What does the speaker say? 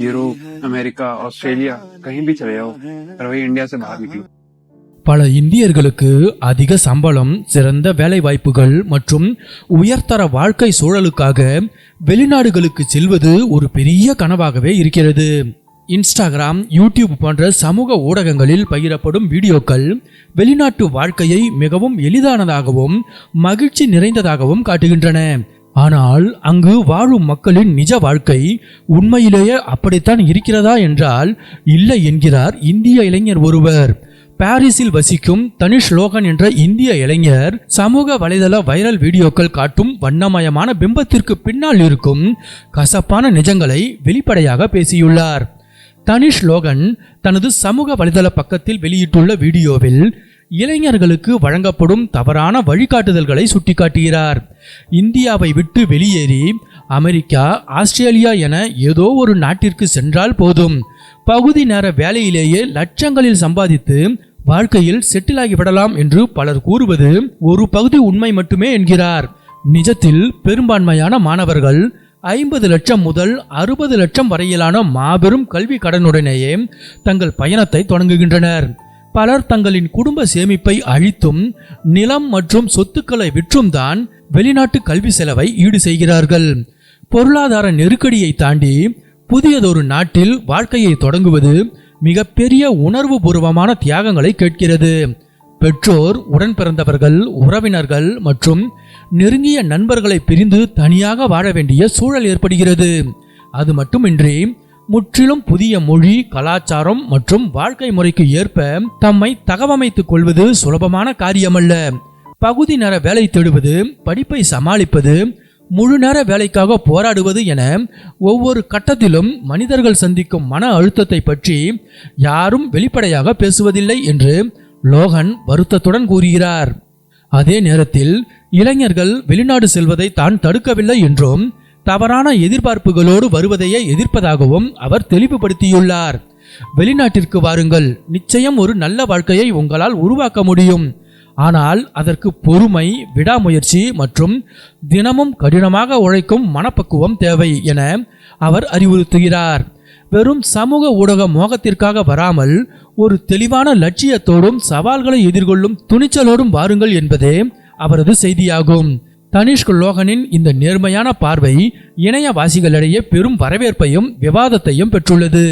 Europe, America, Australia कहीं भी चले जाओ, पर वही इंडिया से बाहर निकलो। பல இந்தியர்களுக்கு அதிக சம்பளம், சிறந்த வேலை வாய்ப்புகள் மற்றும் உயர்தர வாழ்க்கை சூழலுக்காக வெளிநாடுகளுக்கு செல்வது ஒரு பெரிய கனவாகவே இருக்கிறது. இன்ஸ்டாகிராம், யூடியூப் போன்ற சமூக ஊடகங்களில் பகிரப்படும் வீடியோக்கள் வெளிநாட்டு வாழ்க்கையை மிகவும் எளிதானதாகவும் மகிழ்ச்சி நிறைந்ததாகவும் காட்டுகின்றன. ஆனால் அங்கு வாழும் மக்களின் நிஜ வாழ்க்கை உண்மையிலேயே அப்படித்தான் இருக்கிறதா என்றால் இல்லை என்கிறார் இந்திய இளைஞர் ஒருவர். பாரிஸில் வசிக்கும் தனிஷ் லோகன் என்ற இந்திய இளைஞர் சமூக வலைதள வைரல் வீடியோக்கள் காட்டும் வண்ணமயமான பிம்பத்திற்கு பின்னால் இருக்கும் கசப்பான நிஜங்களை வெளிப்படையாக பேசியுள்ளார். தனிஷ் லோகன் தனது சமூக வலைதள பக்கத்தில் வெளியிட்டுள்ள வீடியோவில் இளைஞர்களுக்கு வழங்கப்படும் தவறான வழிகாட்டுதல்களை சுட்டிக்காட்டுகிறார். இந்தியாவை விட்டு வெளியேறி அமெரிக்கா, ஆஸ்திரேலியா என ஏதோ ஒரு நாட்டிற்கு சென்றால் போதும், பகுதி நேர வேலையிலேயே லட்சங்களில் சம்பாதித்து வாழ்க்கையில் செட்டில் ஆகிவிடலாம் என்று பலர் கூறுவது ஒரு பகுதி உண்மை மட்டுமே என்கிறார். நிஜத்தில் பெரும்பான்மையான மாணவர்கள் 50 லட்சம் முதல் 60 லட்சம் வரையிலான மாபெரும் கல்வி கடனுடனேயே தங்கள் பயணத்தை தொடங்குகின்றனர். பலர் தங்களின் குடும்ப சேமிப்பை அழித்தும் நிலம் மற்றும் சொத்துக்களை விற்றும் தான் வெளிநாட்டு கல்வி செலவை ஈடு செய்கிறார்கள். பொருளாதார நெருக்கடியை தாண்டி புதியதொரு நாட்டில் வாழ்க்கையை தொடங்குவது மிகப்பெரிய உணர்வு பூர்வமான தியாகங்களை கேட்கிறது. பெற்றோர், உடன் பிறந்தவர்கள், உறவினர்கள் மற்றும் நெருங்கிய நண்பர்களை பிரிந்து தனியாக வாழ வேண்டிய சூழல் ஏற்படுகிறது. அது மட்டுமின்றி முற்றிலும் புதிய மொழி, கலாச்சாரம் மற்றும் வாழ்க்கை முறைக்கு ஏற்ப தம்மை தகவமைத்துக் கொள்வது சுலபமான காரியமல்ல. பகுதி நேர வேலை தேடுவது, படிப்பை சமாளிப்பது, முழு நேர வேலைக்காக போராடுவது என ஒவ்வொரு கட்டத்திலும் மனிதர்கள் சந்திக்கும் மன அழுத்தத்தை பற்றி யாரும் வெளிப்படையாக பேசுவதில்லை என்று லோகன் வருத்தத்துடன் கூறுகிறார். அதே நேரத்தில் இளைஞர்கள் வெளிநாடு செல்வதை தான் தடுக்கவில்லை என்றும் தவறான எதிர்பார்ப்புகளோடு வருவதையே எதிர்ப்பதாகவும் அவர் தெளிவுபடுத்தியுள்ளார். வெளிநாட்டிற்கு வாருங்கள், நிச்சயம் ஒரு நல்ல வாழ்க்கையை உங்களால் உருவாக்க முடியும். ஆனால் அதற்கு பொறுமை, விடாமுயற்சி மற்றும் தினமும் கடினமாக உழைக்கும் மனப்பக்குவம் தேவை என அவர் அறிவுறுத்துகிறார். வெறும் சமூக ஊடக மோகத்திற்காக வராமல் ஒரு தெளிவான லட்சியத்தோடும் சவால்களை எதிர்கொள்ளும் துணிச்சலோடும் வாருங்கள் என்பதே அவரது செய்தியாகும். தனிஷ் லோகனின் இந்த நேர்மையான பார்வை இணையவாசிகளிடையே பெரும் வரவேற்பையும் விவாதத்தையும் பெற்றுள்ளது.